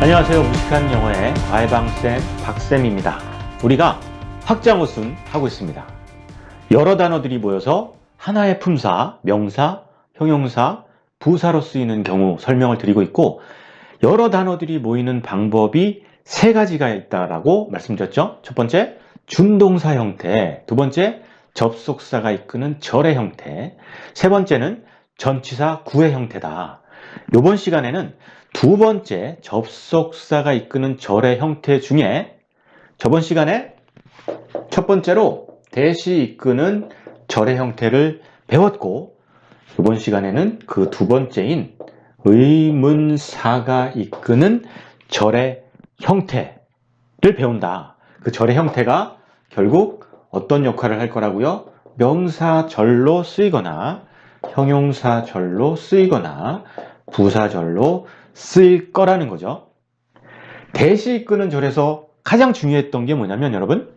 안녕하세요. 무식한 영어의 과외방쌤 박쌤입니다. 우리가 확장호순 하고 있습니다. 여러 단어들이 모여서 하나의 품사, 명사, 형용사, 부사로 쓰이는 경우 설명을 드리고 있고, 여러 단어들이 모이는 방법이 세 가지가 있다라고 말씀드렸죠. 첫 번째, 준동사 형태. 두 번째, 접속사가 이끄는 절의 형태. 세 번째는 전치사 구의 형태다. 이번 시간에는 두 번째, 접속사가 이끄는 절의 형태 중에 저번 시간에 첫 번째로 대시 이끄는 절의 형태를 배웠고, 이번 시간에는 그 두 번째인 의문사가 이끄는 절의 형태를 배운다. 그 절의 형태가 결국 어떤 역할을 할 거라고요? 명사절로 쓰이거나 형용사절로 쓰이거나 부사절로 쓰일 거라는 거죠. 대시 이끄는 절에서 가장 중요했던 게 뭐냐면 여러분,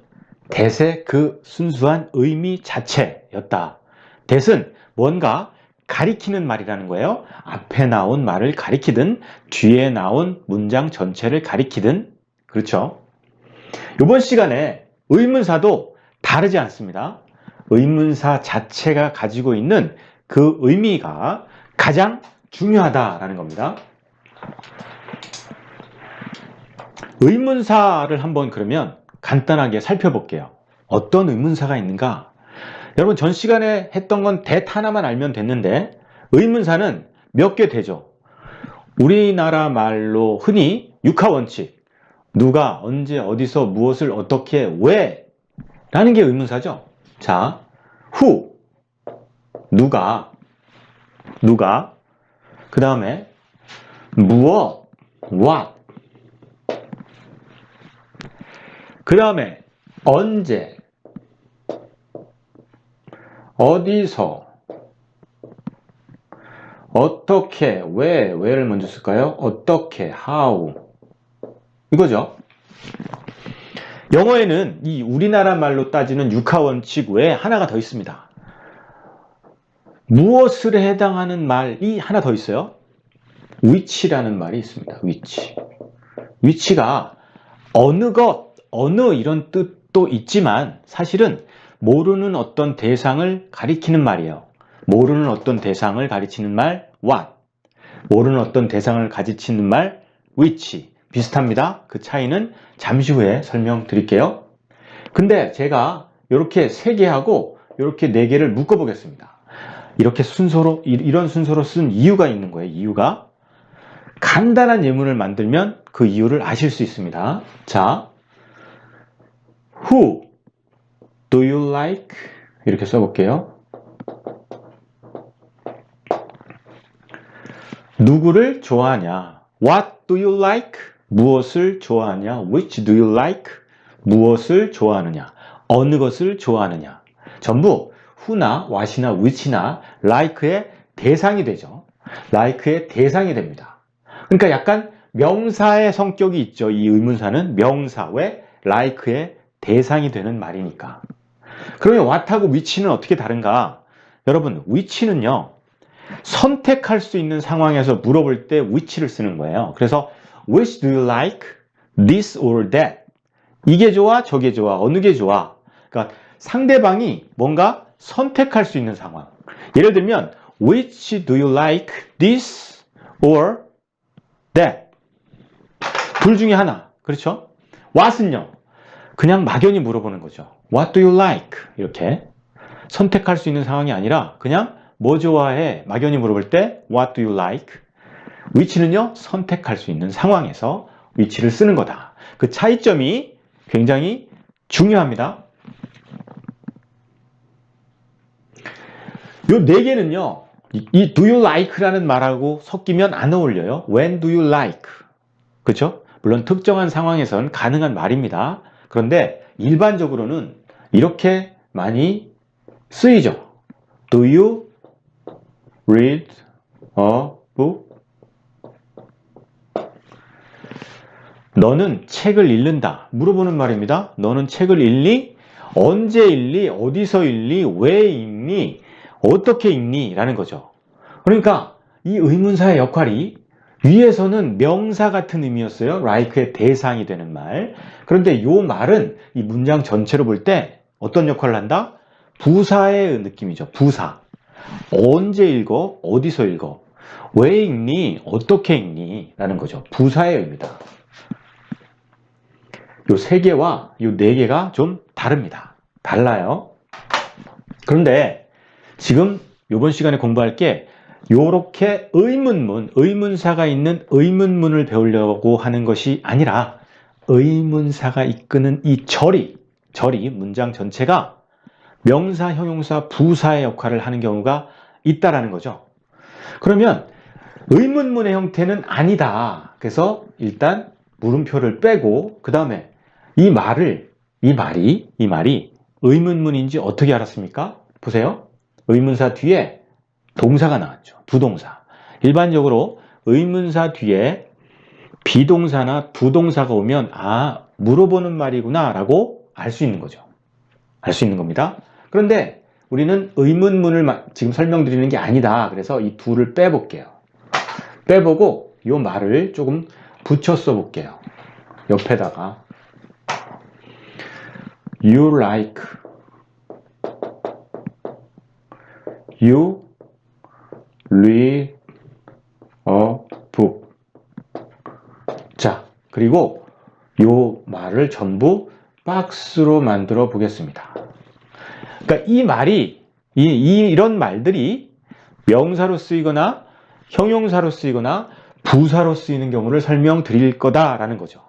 대의 그 순수한 의미 자체였다. 대는 뭔가 가리키는 말이라는 거예요. 앞에 나온 말을 가리키든 뒤에 나온 문장 전체를 가리키든. 그렇죠? 이번 시간에 의문사도 다르지 않습니다. 의문사 자체가 가지고 있는 그 의미가 가장 중요하다라는 겁니다. 의문사를 한번 그러면 간단하게 살펴볼게요. 어떤 의문사가 있는가? 여러분, 전 시간에 했던 건 that 하나만 알면 됐는데, 의문사는 몇 개 되죠? 우리나라 말로 흔히 육하원칙, 누가, 언제, 어디서, 무엇을, 어떻게, 왜 라는 게 의문사죠. 자, who, 누가, 그 다음에 무엇, what, 그 다음에 언제, 어디서, 어떻게, 왜를 먼저 쓸까요? 어떻게, how, 이거죠. 영어에는 이 우리나라 말로 따지는 육하원칙 외에 하나가 더 있습니다. 무엇을 해당하는 말이 하나 더 있어요. which라는 말이 있습니다. which가 어느 것, 어느 이런 뜻도 있지만 사실은 모르는 어떤 대상을 가리키는 말이에요. 모르는 어떤 대상을 가리키는 말 what, 모르는 어떤 대상을 가리키는 말 which. 비슷합니다. 그 차이는 잠시 후에 설명드릴게요. 근데 제가 이렇게 3개 하고 이렇게 4개를 묶어 보겠습니다. 이렇게 순서로, 이런 순서로 쓴 이유가 있는 거예요. 이유가 간단한 예문을 만들면 그 이유를 아실 수 있습니다. 자, Who do you like? 이렇게 써볼게요. 누구를 좋아하냐? What do you like? 무엇을 좋아하냐? Which do you like? 무엇을 좋아하느냐? 어느 것을 좋아하느냐? 전부 who나 what이나 which나 like의 대상이 되죠. like의 대상이 됩니다. 그러니까 약간 명사의 성격이 있죠. 이 의문사는 명사, 왜? like의 대상이 되는 말이니까. 그러면 what하고 which는 어떻게 다른가? 여러분, which는요, 선택할 수 있는 상황에서 물어볼 때 which를 쓰는 거예요. 그래서 which do you like? This or that? 이게 좋아? 저게 좋아? 어느 게 좋아? 그러니까 상대방이 뭔가 선택할 수 있는 상황. 예를 들면 which do you like? This or that? 둘 중에 하나. 그렇죠? what은요, 그냥 막연히 물어보는 거죠. What do you like? 이렇게 선택할 수 있는 상황이 아니라 그냥 뭐 좋아해? 막연히 물어볼 때 What do you like? which는요, 선택할 수 있는 상황에서 which를 쓰는 거다. 그 차이점이 굉장히 중요합니다. 요 4개는요, 이 do you like라는 말하고 섞이면 안 어울려요. When do you like? 그렇죠? 물론 특정한 상황에선 가능한 말입니다. 그런데 일반적으로는 이렇게 많이 쓰이죠. Do you read a book? 너는 책을 읽는다. 물어보는 말입니다. 너는 책을 읽니? 언제 읽니? 어디서 읽니? 왜 읽니? 어떻게 읽니? 라는 거죠. 그러니까 이 의문사의 역할이 위에서는 명사 같은 의미였어요. like의 대상이 되는 말. 그런데 이 말은 이 문장 전체로 볼 때 어떤 역할을 한다? 부사의 느낌이죠. 부사. 언제 읽어? 어디서 읽어? 왜 읽니? 어떻게 읽니? 라는 거죠. 부사의 의미다. 요 세 개와 요 네 개가 좀 다릅니다. 달라요. 그런데 지금 요번 시간에 공부할 게 요렇게 의문문, 의문사가 있는 의문문을 배우려고 하는 것이 아니라 의문사가 이끄는 이 절이 문장 전체가 명사, 형용사, 부사의 역할을 하는 경우가 있다라는 거죠. 그러면 의문문의 형태는 아니다. 그래서 일단 물음표를 빼고 그 다음에 이 말이 의문문인지 어떻게 알았습니까? 보세요. 의문사 뒤에 동사가 나왔죠. 부동사. 일반적으로 의문사 뒤에 비동사나 부동사가 오면 물어보는 말이구나 라고 알 수 있는 거죠. 알 수 있는 겁니다. 그런데 우리는 의문문을 지금 설명드리는 게 아니다. 그래서 이 둘을 빼볼게요. 빼보고 이 말을 조금 붙여 써볼게요. 옆에다가 You like You read a book. 자, 그리고 이 말을 전부 박스로 만들어 보겠습니다. 그러니까 이 말이 이런 말들이 명사로 쓰이거나 형용사로 쓰이거나 부사로 쓰이는 경우를 설명드릴 거다라는 거죠.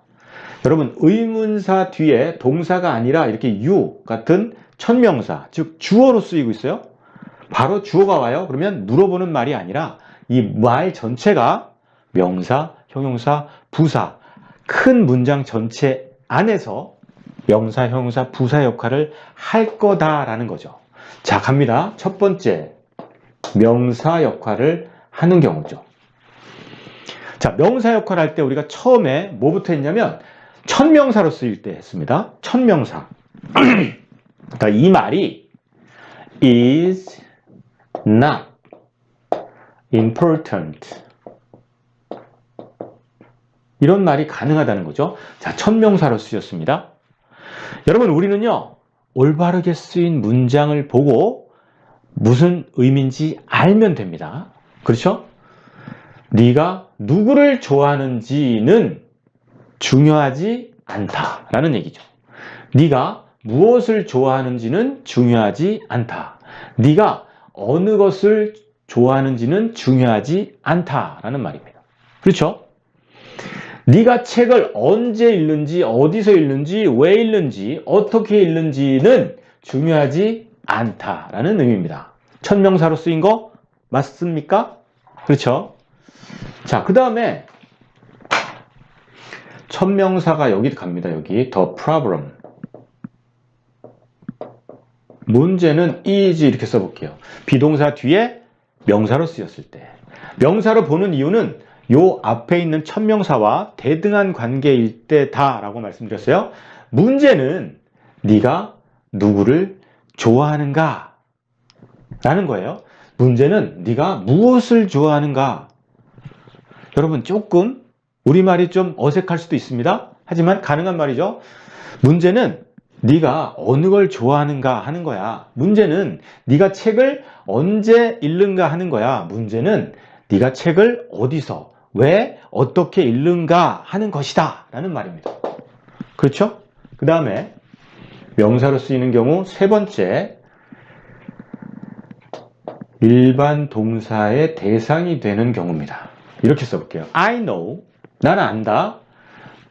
여러분, 의문사 뒤에 동사가 아니라 이렇게 you 같은 천명사, 즉 주어로 쓰이고 있어요. 바로 주어가 와요. 그러면 물어보는 말이 아니라 이 말 전체가 명사, 형용사, 부사, 큰 문장 전체 안에서 명사, 형용사, 부사 역할을 할 거다라는 거죠. 자, 갑니다. 첫 번째, 명사 역할을 하는 경우죠. 자, 명사 역할을 할 때 우리가 처음에 뭐부터 했냐면 천명사로 쓰일 때 했습니다. 천명사. 그러니까 이 말이 is not important. 이런 말이 가능하다는 거죠. 자, 천명사로 쓰였습니다. 여러분, 우리는요, 올바르게 쓰인 문장을 보고 무슨 의미인지 알면 됩니다. 그렇죠? 네가 누구를 좋아하는지는 중요하지 않다라는 얘기죠. 네가 무엇을 좋아하는지는 중요하지 않다. 네가 어느 것을 좋아하는지는 중요하지 않다라는 말입니다. 그렇죠? 네가 책을 언제 읽는지, 어디서 읽는지, 왜 읽는지, 어떻게 읽는지는 중요하지 않다라는 의미입니다. 천명사로 쓰인 거 맞습니까? 그렇죠? 자, 그 다음에 천명사가 여기 갑니다. 여기 the problem. 문제는 is 이렇게 써볼게요. 비동사 뒤에 명사로 쓰였을 때. 명사로 보는 이유는 요 앞에 있는 천명사와 대등한 관계일 때다라고 말씀드렸어요. 문제는 네가 누구를 좋아하는가? 라는 거예요. 문제는 네가 무엇을 좋아하는가? 여러분, 조금 우리말이 좀 어색할 수도 있습니다. 하지만 가능한 말이죠. 문제는 네가 어느 걸 좋아하는가 하는 거야. 문제는 네가 책을 언제 읽는가 하는 거야. 문제는 네가 책을 어디서, 왜, 어떻게 읽는가 하는 것이다 라는 말입니다. 그렇죠? 그 다음에 명사로 쓰이는 경우 세 번째, 일반 동사의 대상이 되는 경우입니다. 이렇게 써볼게요. I know, 나는 안다.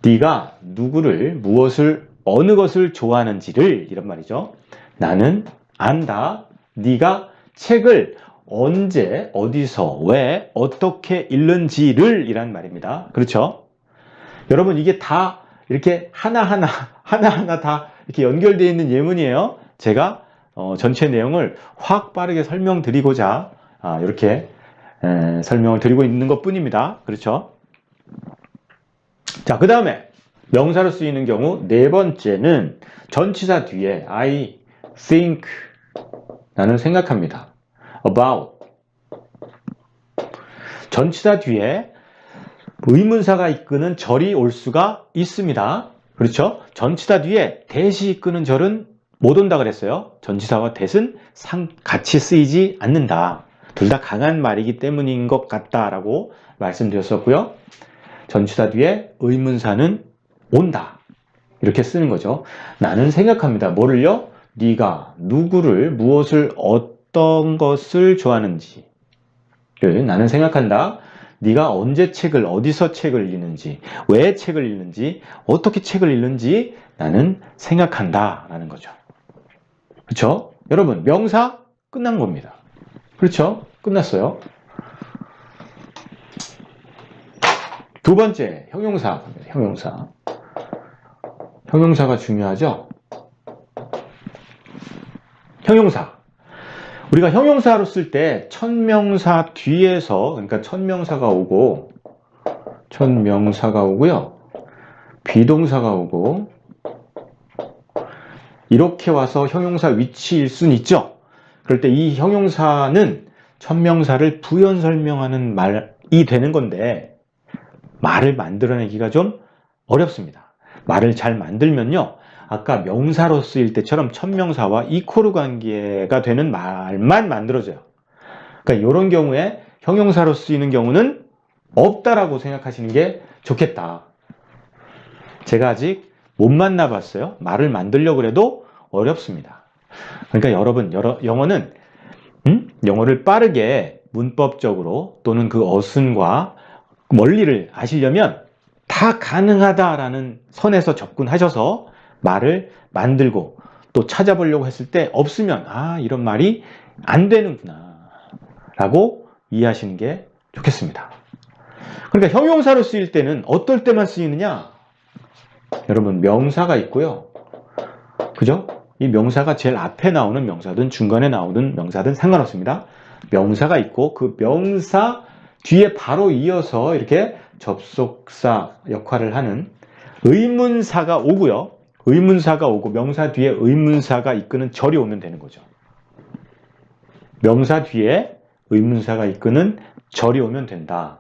네가 누구를, 무엇을, 어느 것을 좋아하는지를, 이런 말이죠. 나는 안다. 네가 책을 언제, 어디서, 왜, 어떻게 읽는지를 이란 말입니다. 그렇죠? 여러분, 이게 다 이렇게 하나하나 다 이렇게 연결되어 있는 예문이에요. 제가 전체 내용을 확 빠르게 설명드리고자 이렇게 설명을 드리고 있는 것 뿐입니다. 그렇죠? 자, 그 다음에 명사로 쓰이는 경우 네 번째는 전치사 뒤에 I think, 나는 생각합니다. about, 전치사 뒤에 의문사가 이끄는 절이 올 수가 있습니다. 그렇죠? 전치사 뒤에 대시 이끄는 절은 못 온다 그랬어요. 전치사와 대신 같이 쓰이지 않는다. 둘 다 강한 말이기 때문인 것 같다라고 말씀드렸었고요. 전치사 뒤에 의문사는 온다. 이렇게 쓰는 거죠. 나는 생각합니다. 뭐를요? 네가 누구를, 무엇을, 어떤 것을 좋아하는지를 나는 생각한다. 네가 언제 책을, 어디서 책을 읽는지, 왜 책을 읽는지, 어떻게 책을 읽는지 나는 생각한다 라는 거죠. 그렇죠? 여러분, 명사 끝난 겁니다. 그렇죠? 끝났어요. 두 번째, 형용사. 형용사가 중요하죠? 형용사. 우리가 형용사로 쓸 때 천명사 뒤에서, 그러니까 천명사가 오고요. 비동사가 오고 이렇게 와서 형용사 위치일 순 있죠. 그럴 때 이 형용사는 천명사를 부연 설명하는 말이 되는 건데 말을 만들어내기가 좀 어렵습니다. 말을 잘 만들면요. 아까 명사로 쓰일 때처럼 천명사와 이코르 관계가 되는 말만 만들어져요. 그러니까 이런 경우에 형용사로 쓰이는 경우는 없다라고 생각하시는 게 좋겠다. 제가 아직 못 만나봤어요. 말을 만들려고 해도 어렵습니다. 그러니까 여러분, 영어는 영어를 빠르게 문법적으로 또는 그 어순과 원리를 아시려면 다 가능하다라는 선에서 접근하셔서 말을 만들고 또 찾아보려고 했을 때 없으면 이런 말이 안 되는구나 라고 이해하시는 게 좋겠습니다. 그러니까 형용사로 쓰일 때는 어떨 때만 쓰이느냐? 여러분, 명사가 있고요. 그죠? 이 명사가 제일 앞에 나오는 명사든 중간에 나오는 명사든 상관없습니다. 명사가 있고 그 명사 뒤에 바로 이어서 이렇게 접속사 역할을 하는 의문사가 오고요. 의문사가 오고 명사 뒤에 의문사가 이끄는 절이 오면 되는 거죠. 명사 뒤에 의문사가 이끄는 절이 오면 된다.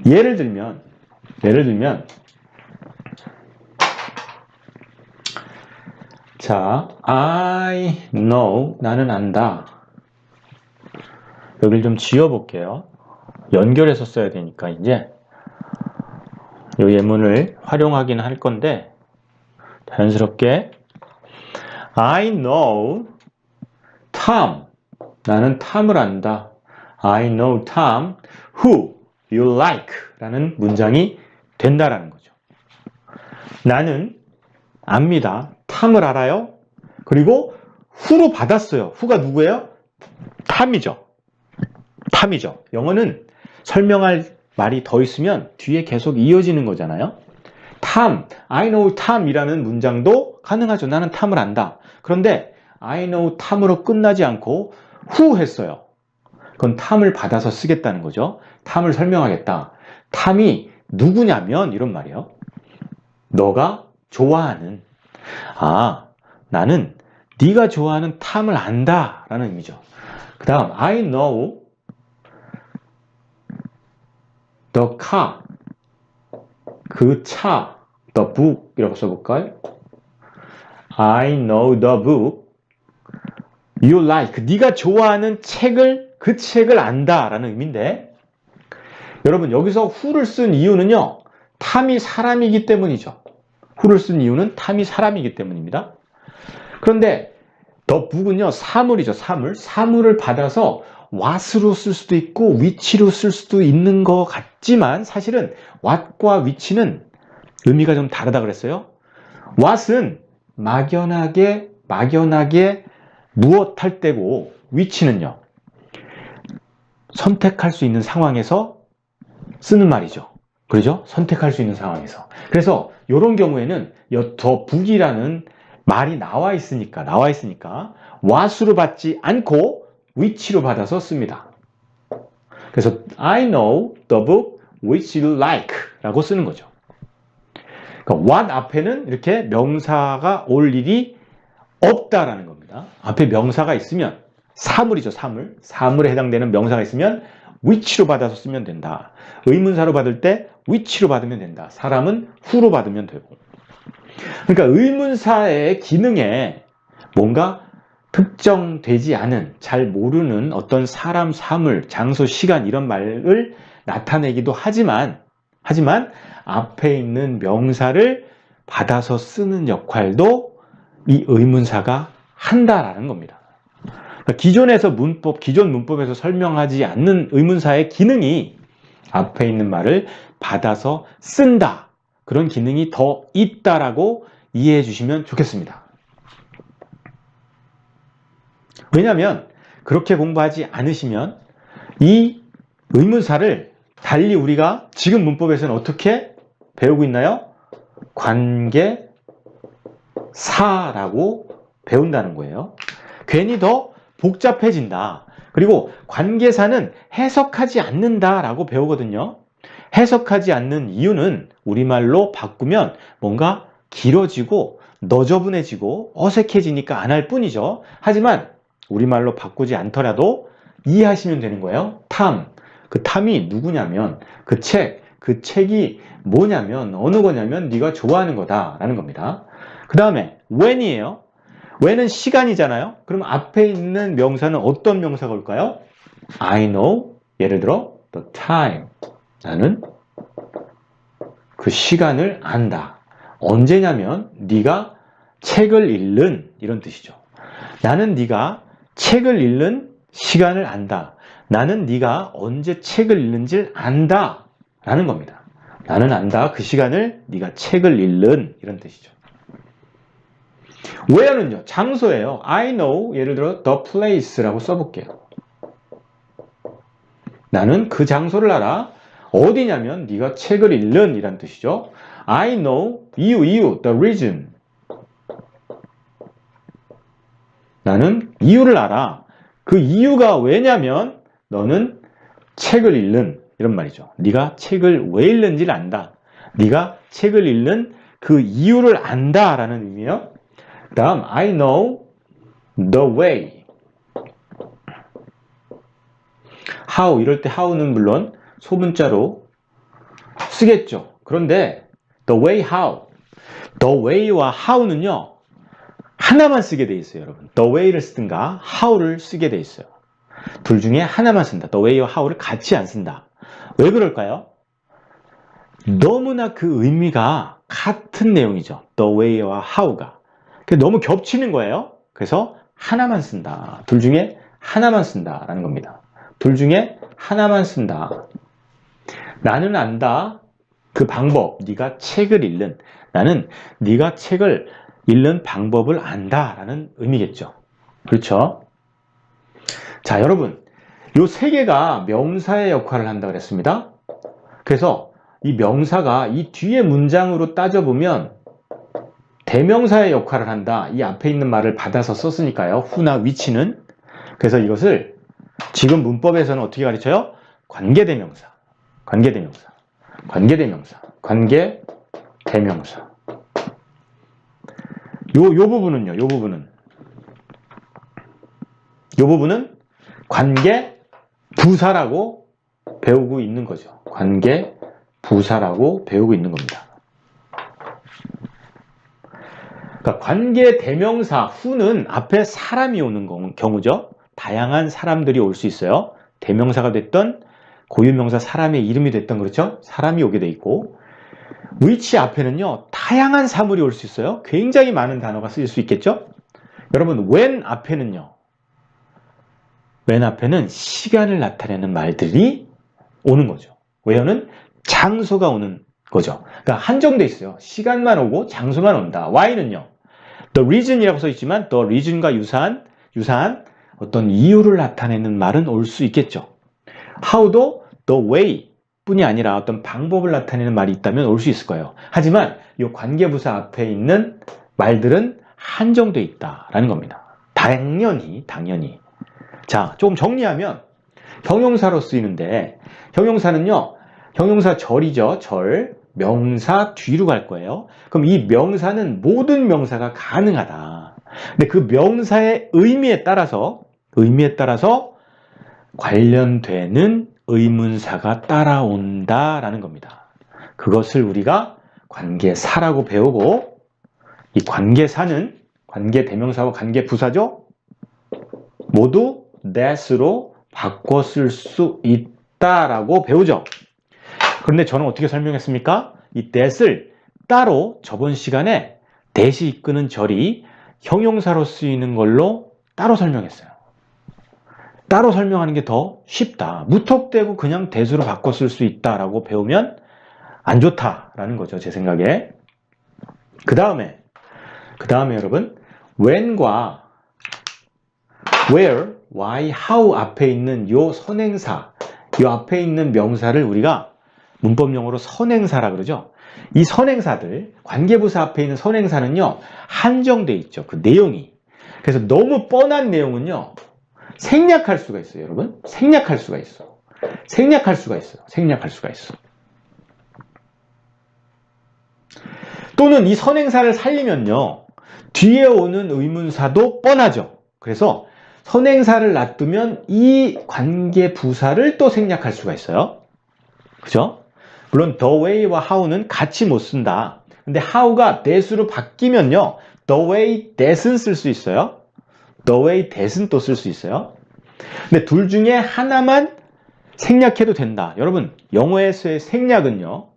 예를 들면 자, I know, 나는 안다. 여기를 좀 지워볼게요. 연결해서 써야 되니까 이제 이 예문을 활용하긴 할 건데 자연스럽게 I know Tom, 나는 탐을 안다. I know Tom who you like 라는 문장이 된다라는 거죠. 나는 압니다. 탐을 알아요. 그리고 who로 받았어요. who가 누구예요? 탐이죠. 영어는 설명할 말이 더 있으면 뒤에 계속 이어지는 거잖아요. 탐, I know 탐이라는 문장도 가능하죠. 나는 탐을 안다. 그런데 I know 탐으로 끝나지 않고 who 했어요. 그건 탐을 받아서 쓰겠다는 거죠. 탐을 설명하겠다. 탐이 누구냐면 이런 말이에요. 너가 좋아하는, 나는 네가 좋아하는 탐을 안다 라는 의미죠. 그 다음 I know the car, 그 차, the book 이라고 써볼까요? I know the book you like, 네가 좋아하는 책을, 그 책을 안다 라는 의미인데 여러분 여기서 who를 쓴 이유는요, 탐이 사람이기 때문이죠. who를 쓴 이유는 탐이 사람이기 때문입니다. 그런데 the book은요, 사물이죠. 사물을 받아서 what으로 쓸 수도 있고 which로 쓸 수도 있는 것 같지만 사실은 what과 which는 의미가 좀 다르다 그랬어요. what은 막연하게 무엇 할 때고 which는요, 선택할 수 있는 상황에서 쓰는 말이죠. 그렇죠? 선택할 수 있는 상황에서. 그래서 이런 경우에는 더 북이라는 말이 나와 있으니까 what으로 받지 않고 which로 받아서 씁니다. 그래서 I know the book which you like 라고 쓰는 거죠. 그러니까 what 앞에는 이렇게 명사가 올 일이 없다라는 겁니다. 앞에 명사가 있으면 사물이죠. 사물에 해당되는 명사가 있으면 which로 받아서 쓰면 된다. 의문사로 받을 때 which로 받으면 된다. 사람은 who로 받으면 되고. 그러니까 의문사의 기능에 뭔가 특정되지 않은, 잘 모르는 어떤 사람, 사물, 장소, 시간 이런 말을 나타내기도 하지만 앞에 있는 명사를 받아서 쓰는 역할도 이 의문사가 한다라는 겁니다. 그러니까 기존 문법에서 설명하지 않는 의문사의 기능이 앞에 있는 말을 받아서 쓴다. 그런 기능이 더 있다라고 이해해 주시면 좋겠습니다. 왜냐하면 그렇게 공부하지 않으시면 이 의문사를 달리 우리가 지금 문법에서는 어떻게 배우고 있나요? 관계사라고 배운다는 거예요. 괜히 더 복잡해진다. 그리고 관계사는 해석하지 않는다라고 배우거든요. 해석하지 않는 이유는 우리말로 바꾸면 뭔가 길어지고 너저분해지고 어색해지니까 안 할 뿐이죠. 하지만 우리말로 바꾸지 않더라도 이해하시면 되는 거예요. 탐. 그 탐이 누구냐면 그 책이 뭐냐면 어느 거냐면 네가 좋아하는 거다라는 겁니다. 그 다음에 when이에요. when은 시간이잖아요. 그럼 앞에 있는 명사는 어떤 명사가 올까요? I know. 예를 들어 the time. 나는 그 시간을 안다. 언제냐면 네가 책을 읽는 이런 뜻이죠. 나는 네가 책을 읽는 시간을 안다. 나는 네가 언제 책을 읽는지를 안다 라는 겁니다. 나는 안다. 그 시간을 네가 책을 읽는 이런 뜻이죠. where는요. 장소예요. I know. 예를 들어 the place라고 써볼게요. 나는 그 장소를 알아. 어디냐면 네가 책을 읽는 이란 뜻이죠. I know. 이유 the reason. 나는 이유를 알아. 그 이유가 왜냐면 너는 책을 읽는 이런 말이죠. 네가 책을 왜 읽는지를 안다. 네가 책을 읽는 그 이유를 안다라는 의미예요. 다음 I know the way. how 이럴 때 how는 물론 소문자로 쓰겠죠. 그런데 the way how. the way와 how는요. 하나만 쓰게 돼 있어요, 여러분. the way를 쓰든가 how를 쓰게 돼 있어요. 둘 중에 하나만 쓴다. the way와 how를 같이 안 쓴다. 왜 그럴까요? 너무나 그 의미가 같은 내용이죠. the way와 how가. 너무 겹치는 거예요. 그래서 하나만 쓴다. 둘 중에 하나만 쓴다라는 겁니다. 둘 중에 하나만 쓴다. 나는 안다. 그 방법. 네가 책을 읽는. 나는 네가 책을 읽는 방법을 안다라는 의미겠죠. 그렇죠? 자, 여러분. 요 세 개가 명사의 역할을 한다고 그랬습니다. 그래서 이 명사가 이 뒤에 문장으로 따져보면 대명사의 역할을 한다. 이 앞에 있는 말을 받아서 썼으니까요. who나 which는. 그래서 이것을 지금 문법에서는 어떻게 가르쳐요? 관계대명사. 관계대명사. 관계대명사. 관계대명사. 요 부분은요. 요 부분은 관계부사라고 배우고 있는 거죠. 관계부사라고 배우고 있는 겁니다. 그러니까 관계대명사 who는 앞에 사람이 오는 경우죠. 다양한 사람들이 올 수 있어요. 대명사가 됐던 고유명사 사람의 이름이 됐던 그렇죠. 사람이 오게 돼 있고 which 앞에는요. 다양한 사물이 올 수 있어요. 굉장히 많은 단어가 쓰일 수 있겠죠. 여러분 when 앞에는요. when 앞에는 시간을 나타내는 말들이 오는 거죠. where는 장소가 오는 거죠. 그러니까 한정돼 있어요. 시간만 오고 장소만 온다. why는요. the reason이라고 써 있지만 the reason과 유사한 어떤 이유를 나타내는 말은 올 수 있겠죠. how도 the way 뿐이 아니라 어떤 방법을 나타내는 말이 있다면 올 수 있을 거예요. 하지만 이 관계부사 앞에 있는 말들은 한정돼 있다라는 겁니다. 당연히. 자, 조금 정리하면 형용사로 쓰이는데 형용사는요. 형용사 절이죠. 절. 명사 뒤로 갈 거예요. 그럼 이 명사는 모든 명사가 가능하다. 근데 그 명사의 의미에 따라서 관련되는 의문사가 따라온다라는 겁니다. 그것을 우리가 관계사라고 배우고, 이 관계사는 관계대명사와 관계부사죠? 모두 that으로 바꿔 쓸 수 있다라고 배우죠. 그런데 저는 어떻게 설명했습니까? 이 that을 따로 저번 시간에 that이 이끄는 절이 형용사로 쓰이는 걸로 따로 설명했어요. 따로 설명하는 게 더 쉽다. 무턱대고 그냥 that으로 바꿔 쓸 수 있다라고 배우면 안 좋다라는 거죠, 제 생각에. 그 다음에 여러분, when과 where, why, how 앞에 있는 요 선행사, 요 앞에 있는 명사를 우리가 문법용어로 선행사라 그러죠. 이 선행사들, 관계부사 앞에 있는 선행사는요, 한정돼 있죠. 그 내용이. 그래서 너무 뻔한 내용은요, 생략할 수가 있어요, 여러분. 생략할 수가 있어. 생략할 수가 있어요. 생략할 수가 있어. 또는 이 선행사를 살리면요, 뒤에 오는 의문사도 뻔하죠. 그래서 선행사를 놔두면 이 관계부사를 또 생략할 수가 있어요. 그죠? 물론 the way와 how는 같이 못 쓴다. 근데 how가 that으로 바뀌면요, the way that은 쓸 수 있어요. the way that은 또 쓸 수 있어요. 근데 둘 중에 하나만 생략해도 된다. 여러분, 영어에서의 생략은요,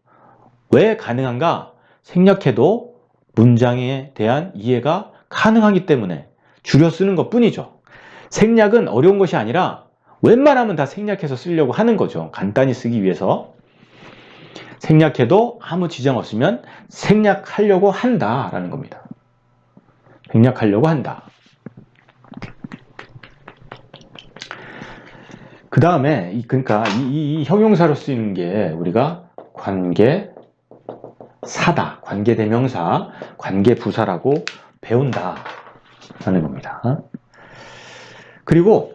왜 가능한가? 생략해도 문장에 대한 이해가 가능하기 때문에 줄여 쓰는 것 뿐이죠. 생략은 어려운 것이 아니라 웬만하면 다 생략해서 쓰려고 하는 거죠. 간단히 쓰기 위해서. 생략해도 아무 지장 없으면 생략하려고 한다라는 겁니다. 생략하려고 한다. 그 다음에 그러니까 이 형용사로 쓰이는 게 우리가 관계사다, 관계대명사, 관계부사라고 배운다라는 겁니다. 그리고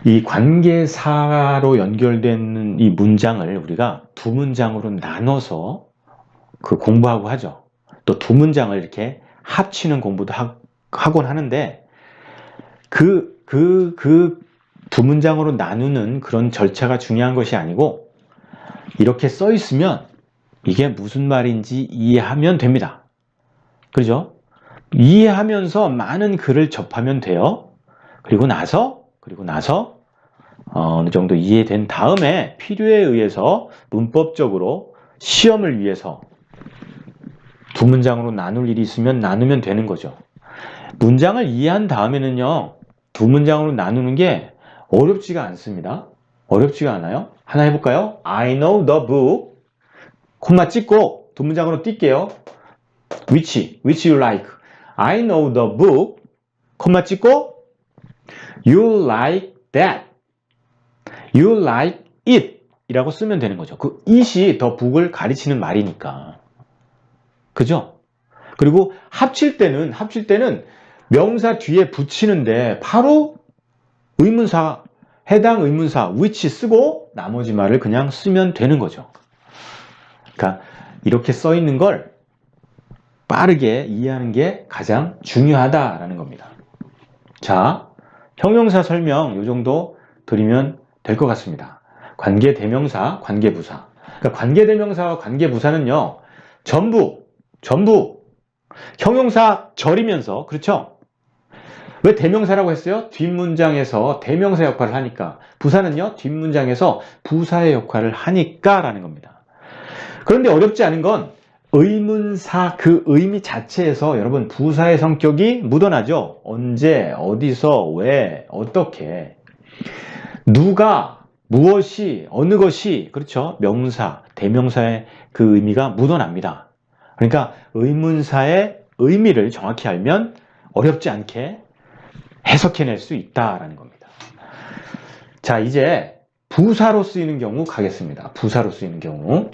이 관계사로 연결된 이 문장을 우리가 두 문장으로 나눠서 공부하고 하죠. 또 두 문장을 이렇게 합치는 공부도 하곤 하는데, 그 두 문장으로 나누는 그런 절차가 중요한 것이 아니고, 이렇게 써 있으면 이게 무슨 말인지 이해하면 됩니다. 그죠? 이해하면서 많은 글을 접하면 돼요. 그리고 나서 어느 정도 이해된 다음에 필요에 의해서 문법적으로 시험을 위해서 두 문장으로 나눌 일이 있으면 나누면 되는 거죠. 문장을 이해한 다음에는요, 두 문장으로 나누는 게 어렵지가 않습니다. 어렵지가 않아요. 하나 해볼까요? I know the book, 콤마 찍고 두 문장으로 뛸게요. which you like. I know the book, 콤마 찍고 you like that, you like it 이라고 쓰면 되는 거죠. 그 it이 더 book을 가리치는 말이니까. 그죠? 그리고 합칠 때는 명사 뒤에 붙이는데 바로 의문사, 해당 의문사 which 쓰고 나머지 말을 그냥 쓰면 되는 거죠. 그러니까 이렇게 써 있는 걸 빠르게 이해하는 게 가장 중요하다라는 겁니다. 자, 형용사 설명 이 정도 드리면 될 것 같습니다. 관계대명사, 관계부사. 그러니까 관계대명사와 관계부사는요, 전부 형용사 절이면서, 그렇죠? 왜 대명사라고 했어요? 뒷문장에서 대명사 역할을 하니까. 부사는요, 뒷문장에서 부사의 역할을 하니까 라는 겁니다. 그런데 어렵지 않은 건 의문사 그 의미 자체에서 여러분 부사의 성격이 묻어나죠. 언제, 어디서, 왜, 어떻게, 누가, 무엇이, 어느 것이, 그렇죠? 명사, 대명사의 그 의미가 묻어납니다. 그러니까 의문사의 의미를 정확히 알면 어렵지 않게 해석해낼 수 있다라는 겁니다. 자, 이제 부사로 쓰이는 경우 가겠습니다. 부사로 쓰이는 경우.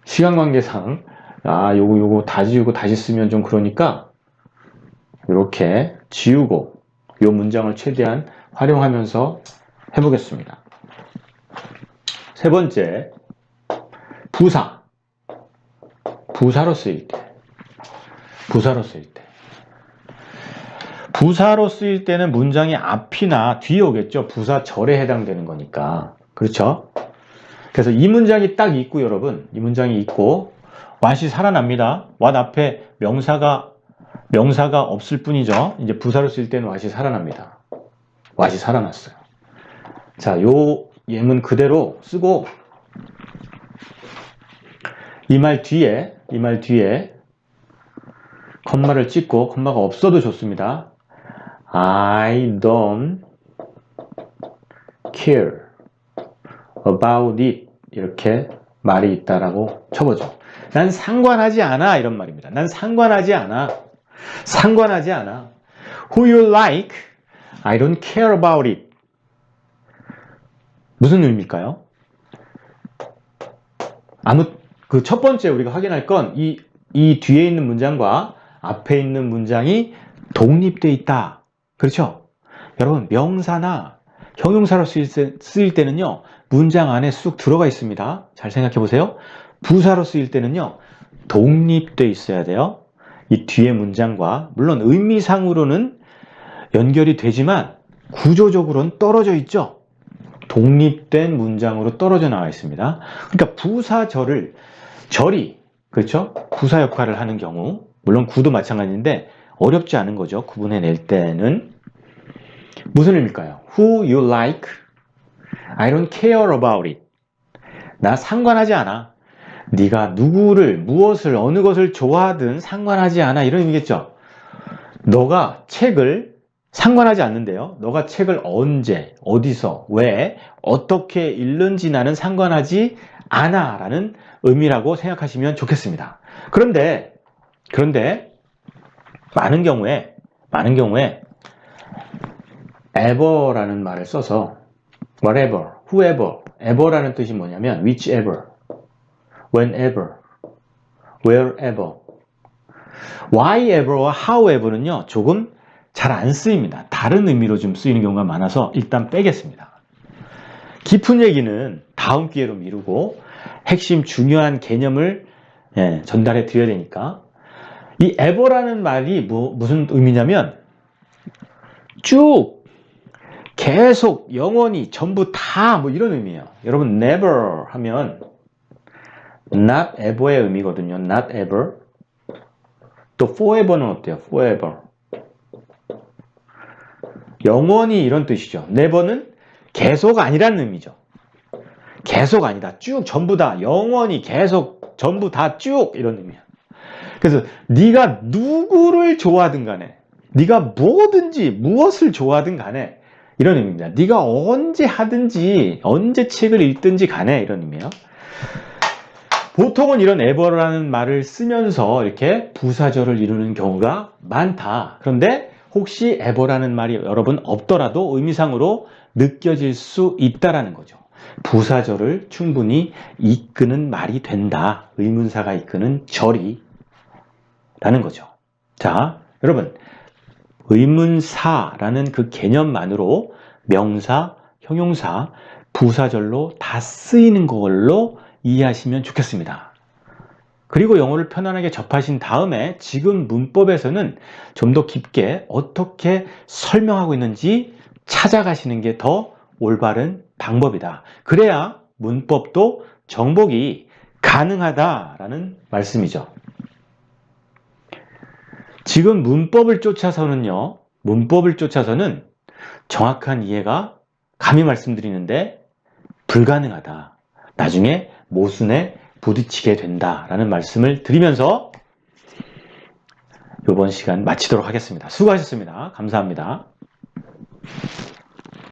시간 관계상 요거 다 지우고 다시 쓰면 좀 그러니까 이렇게 지우고 요 문장을 최대한 활용하면서 해보겠습니다. 세 번째, 부사로 쓰일 때. 부사로 쓰일 때는 문장이 앞이나 뒤에 오겠죠. 부사절에 해당되는 거니까. 그렇죠? 그래서 이 문장이 딱 있고 여러분, 이 문장이 있고 what이 살아납니다. what 앞에 명사가 없을 뿐이죠. 이제 부사로 쓰일 때는 what이 살아납니다. what이 살아났어요. 자, 요 예문 그대로 쓰고 이 말 뒤에 컴마를 찍고, 컴마가 없어도 좋습니다. I don't care about it. 이렇게 말이 있다라고 쳐보죠. 난 상관하지 않아. 이런 말입니다. 난 상관하지 않아. 상관하지 않아. Who you like, I don't care about it. 무슨 의미일까요? 그 첫 번째 우리가 확인할 건 이 뒤에 있는 문장과 앞에 있는 문장이 독립되어 있다. 그렇죠? 여러분, 명사나 형용사로 쓰일 때는요, 문장 안에 쑥 들어가 있습니다. 잘 생각해 보세요. 부사로 쓰일 때는요, 독립되어 있어야 돼요. 이 뒤에 문장과, 물론 의미상으로는 연결이 되지만 구조적으로는 떨어져 있죠. 독립된 문장으로 떨어져 나와 있습니다. 그러니까 절이, 그렇죠? 부사 역할을 하는 경우, 물론 구도 마찬가지인데 어렵지 않은 거죠. 구분해낼 때는. 무슨 의미일까요? Who you like, I don't care about it. 나 상관하지 않아. 네가 누구를, 무엇을, 어느 것을 좋아하든 상관하지 않아. 이런 의미겠죠. 너가 책을 상관하지 않는데요. 너가 책을 언제, 어디서, 왜, 어떻게 읽는지 나는 상관하지 않아 라는 의미라고 생각하시면 좋겠습니다. 그런데 많은 경우에 ever라는 말을 써서 whatever, whoever, ever라는 뜻이 뭐냐면 whichever, whenever, wherever, whyever와 however는요 조금 잘 안 쓰입니다. 다른 의미로 좀 쓰이는 경우가 많아서 일단 빼겠습니다. 깊은 얘기는 다음 기회로 미루고 핵심 중요한 개념을 전달해 드려야 되니까, 이 ever라는 말이 무슨 의미냐면 쭉, 계속, 영원히, 전부 다 뭐 이런 의미예요. 여러분 never 하면 not ever의 의미거든요. not ever. 또 forever는 어때요? forever. 영원히 이런 뜻이죠. never는 계속 아니라는 의미죠. 계속 아니다. 쭉, 전부 다, 영원히, 계속, 전부 다 쭉 이런 의미야. 그래서 네가 누구를 좋아하든 간에, 네가 뭐든지 무엇을 좋아하든 간에 이런 의미입니다. 네가 언제 하든지, 언제 책을 읽든지 간에 이런 의미예요. 보통은 이런 ever라는 말을 쓰면서 이렇게 부사절을 이루는 경우가 많다. 그런데 혹시 ever라는 말이 여러분 없더라도 의미상으로 느껴질 수 있다라는 거죠. 부사절을 충분히 이끄는 말이 된다. 의문사가 이끄는 절이 라는 거죠. 자, 여러분, 의문사라는 그 개념만으로 명사, 형용사, 부사절로 다 쓰이는 걸로 이해하시면 좋겠습니다. 그리고 영어를 편안하게 접하신 다음에 지금 문법에서는 좀 더 깊게 어떻게 설명하고 있는지 찾아가시는 게 더 올바른 방법이다. 그래야 문법도 정복이 가능하다라는 말씀이죠. 지금 문법을 쫓아서는 정확한 이해가 감히 말씀드리는데 불가능하다. 나중에 모순에 부딪히게 된다라는 말씀을 드리면서 이번 시간 마치도록 하겠습니다. 수고하셨습니다. 감사합니다.